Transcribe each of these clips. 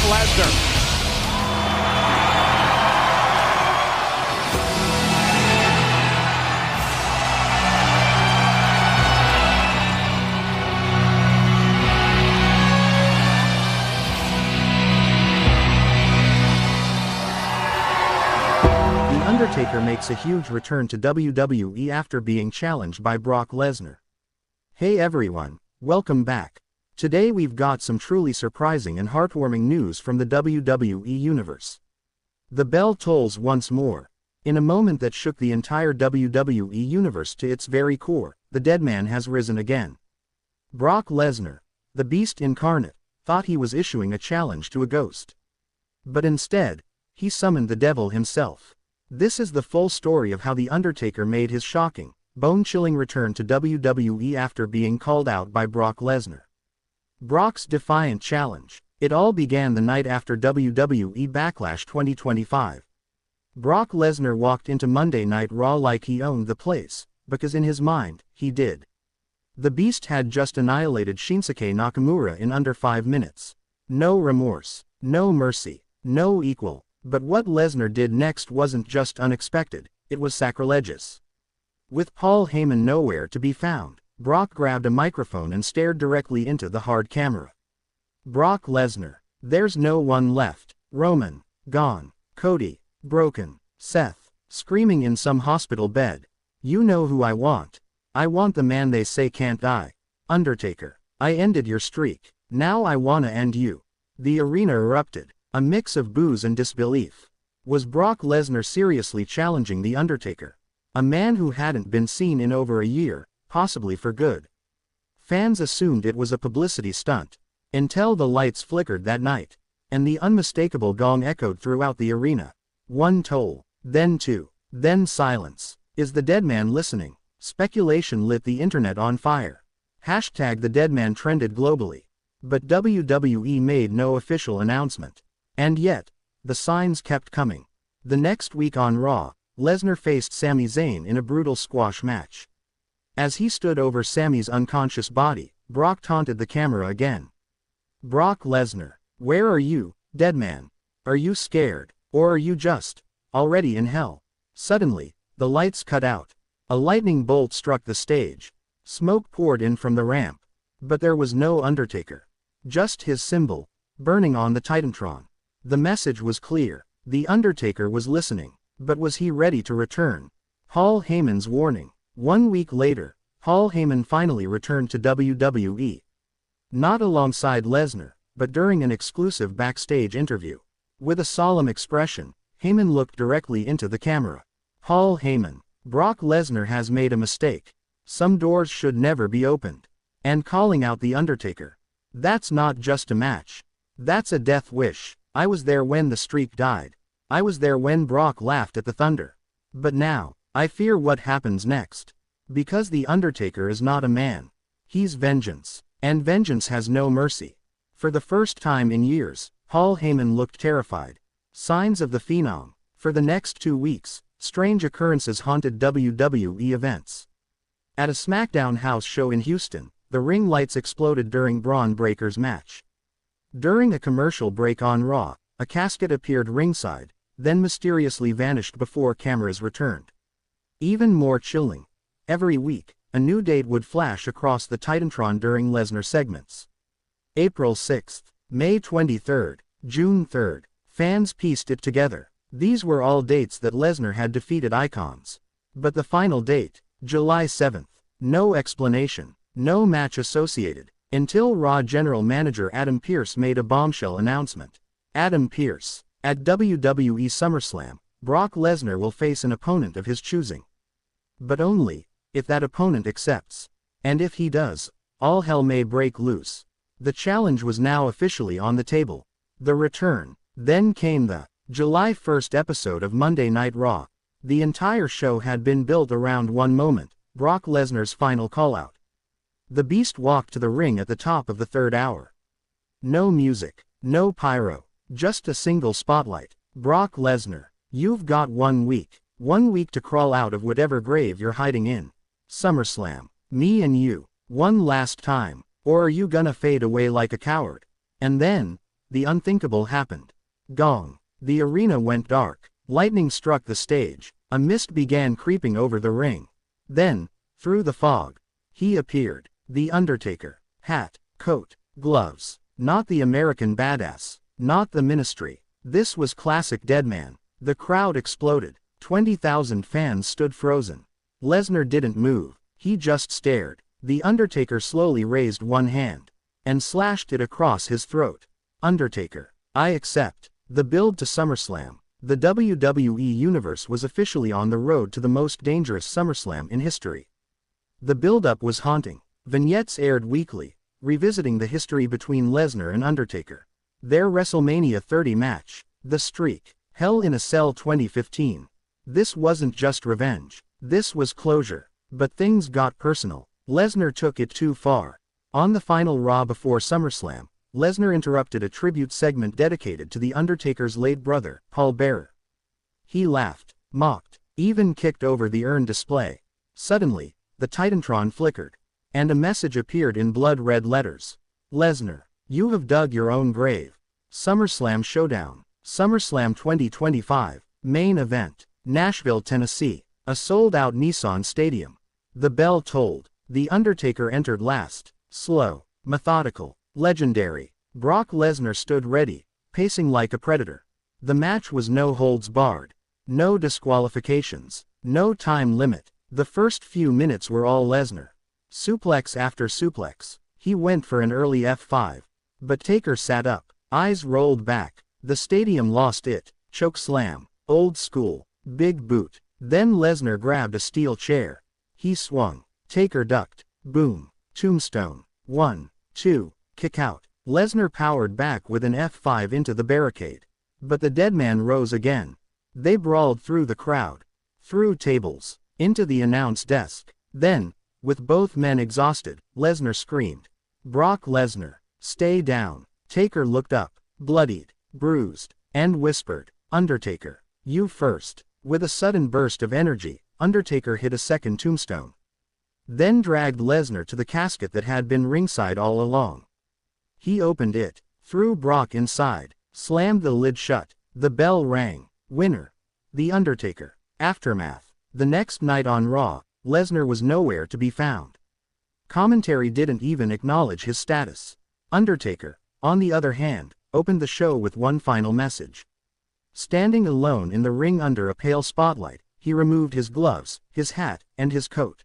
Lesnar. Undertaker makes a huge return to WWE after being challenged by Brock Lesnar. Hey everyone, welcome back. Today we've got some truly surprising and heartwarming news from the WWE Universe. The bell tolls once more. In a moment that shook the entire WWE Universe to its very core, the Deadman has risen again. Brock Lesnar, the Beast Incarnate, thought he was issuing a challenge to a ghost. But instead, he summoned the devil himself. This is the full story of how The Undertaker made his shocking, bone-chilling return to WWE after being called out by Brock Lesnar. Brock's defiant challenge. It all began the night after WWE Backlash 2025. Brock Lesnar walked into Monday Night Raw like he owned the place, because in his mind, he did. The Beast had just annihilated Shinsuke Nakamura in under 5 minutes. No remorse, no mercy, no equal. But what Lesnar did next wasn't just unexpected, it was sacrilegious. With Paul Heyman nowhere to be found, Brock grabbed a microphone and stared directly into the hard camera. Brock Lesnar, there's no one left. Roman, gone. Cody, broken. Seth, screaming in some hospital bed. You know who I want. I want the man they say can't die. Undertaker, I ended your streak. Now I wanna end you. The arena erupted. A mix of boos and disbelief. Was Brock Lesnar seriously challenging The Undertaker? A man who hadn't been seen in over a year, possibly for good. Fans assumed it was a publicity stunt, until the lights flickered that night, and the unmistakable gong echoed throughout the arena. One toll, then two, then silence. Is the Deadman listening? Speculation lit the internet on fire. Hashtag the Deadman trended globally. But WWE made no official announcement. And yet, the signs kept coming. The next week on Raw, Lesnar faced Sami Zayn in a brutal squash match. As he stood over Sami's unconscious body, Brock taunted the camera again. Brock Lesnar, where are you, Deadman? Are you scared, or are you just already in hell? Suddenly, the lights cut out. A lightning bolt struck the stage. Smoke poured in from the ramp. But there was no Undertaker. Just his symbol, burning on the Titantron. The message was clear. The Undertaker was listening. But was he ready to return? Paul Heyman's warning. 1 week later, Paul Heyman finally returned to WWE. Not alongside Lesnar, but during an exclusive backstage interview. With a solemn expression, Heyman looked directly into the camera. Paul Heyman, Brock Lesnar has made a mistake. Some doors should never be opened. And calling out The Undertaker. That's not just a match. That's a death wish. I was there when the streak died. I was there when Brock laughed at the Thunder. But now, I fear what happens next. Because The Undertaker is not a man. He's vengeance. And vengeance has no mercy. For the first time in years, Paul Heyman looked terrified. Signs of the Phenom. For the next 2 weeks, strange occurrences haunted WWE events. At a SmackDown house show in Houston, the ring lights exploded during Braun Breaker's match. During a commercial break on Raw, a casket appeared ringside, then mysteriously vanished before cameras returned. Even more chilling. Every week, a new date would flash across the Titantron during Lesnar segments. April 6th, May 23rd, June 3rd. Fans pieced it together. These were all dates that Lesnar had defeated icons. But the final date, July 7th. No explanation, no match associated. Until Raw General Manager Adam Pearce made a bombshell announcement. Adam Pearce. At WWE SummerSlam, Brock Lesnar will face an opponent of his choosing. But only if that opponent accepts. And if he does, all hell may break loose. The challenge was now officially on the table. The return. Then came the July 1st episode of Monday Night Raw. The entire show had been built around one moment, Brock Lesnar's final callout. The Beast walked to the ring at the top of the 3rd hour. No music, no pyro, just a single spotlight. Brock Lesnar, you've got 1 week. 1 week to crawl out of whatever grave you're hiding in. SummerSlam, me and you, one last time, or are you gonna fade away like a coward? And then, the unthinkable happened. Gong. The arena went dark. Lightning struck the stage. A mist began creeping over the ring. Then, through the fog, he appeared. The Undertaker. Hat, coat, gloves. Not the American badass. Not the ministry. This was classic Deadman. The crowd exploded. 20,000 fans stood frozen. Lesnar didn't move. He just stared. The Undertaker slowly raised one hand and slashed it across his throat. Undertaker. I accept. The build to SummerSlam. The WWE Universe was officially on the road to the most dangerous SummerSlam in history. The build-up was haunting. Vignettes aired weekly, revisiting the history between Lesnar and Undertaker. Their WrestleMania 30 match. The Streak. Hell in a Cell 2015. This wasn't just revenge. This was closure. But things got personal. Lesnar took it too far. On the final Raw before SummerSlam, Lesnar interrupted a tribute segment dedicated to The Undertaker's late brother, Paul Bearer. He laughed, mocked, even kicked over the urn display. Suddenly, the Titantron flickered, and a message appeared in blood-red letters. Lesnar, you have dug your own grave. SummerSlam Showdown. SummerSlam 2025, main event. Nashville, Tennessee. A sold-out Nissan Stadium. The bell tolled. The Undertaker entered last. Slow, methodical, legendary. Brock Lesnar stood ready, pacing like a predator. The match was no holds barred. No disqualifications. No time limit. The first few minutes were all Lesnar. Suplex after suplex. He went for an early F5. But Taker sat up. Eyes rolled back. The stadium lost it. Choke slam. Old school. Big boot. Then Lesnar grabbed a steel chair. He swung. Taker ducked. Boom. Tombstone. 1, 2, kick out. Lesnar powered back with an F5 into the barricade. But the Deadman rose again. They brawled through the crowd. Through tables. Into the announce desk. Then, with both men exhausted, Lesnar screamed. Brock Lesnar, stay down. Taker looked up, bloodied, bruised, and whispered, Undertaker, you first. With a sudden burst of energy, Undertaker hit a second tombstone. Then dragged Lesnar to the casket that had been ringside all along. He opened it, threw Brock inside, slammed the lid shut. The bell rang. Winner. The Undertaker. Aftermath. The next night on Raw, Lesnar was nowhere to be found. Commentary didn't even acknowledge his status. Undertaker, on the other hand, opened the show with one final message. Standing alone in the ring under a pale spotlight, he removed his gloves, his hat, and his coat.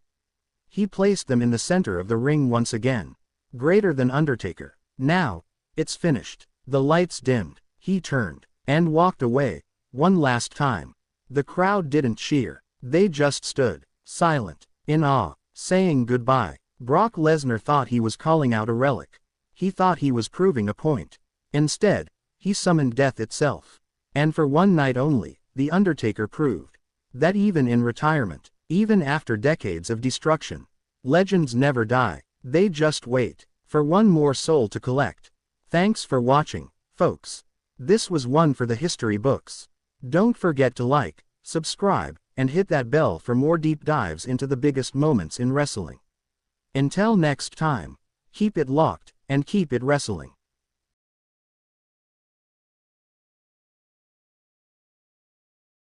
He placed them in the center of the ring once again. Greater than Undertaker. Now, it's finished. The lights dimmed. He turned and walked away. One last time. The crowd didn't cheer. They just stood, silent, in awe, saying goodbye. Brock Lesnar thought he was calling out a relic. He thought he was proving a point. Instead, he summoned death itself. And for one night only, The Undertaker proved that even in retirement, even after decades of destruction, legends never die. They just wait for one more soul to collect. Thanks for watching, folks. This was one for the history books. Don't forget to like, subscribe, and hit that bell for more deep dives into the biggest moments in wrestling. Until next time, keep it locked, and keep it wrestling.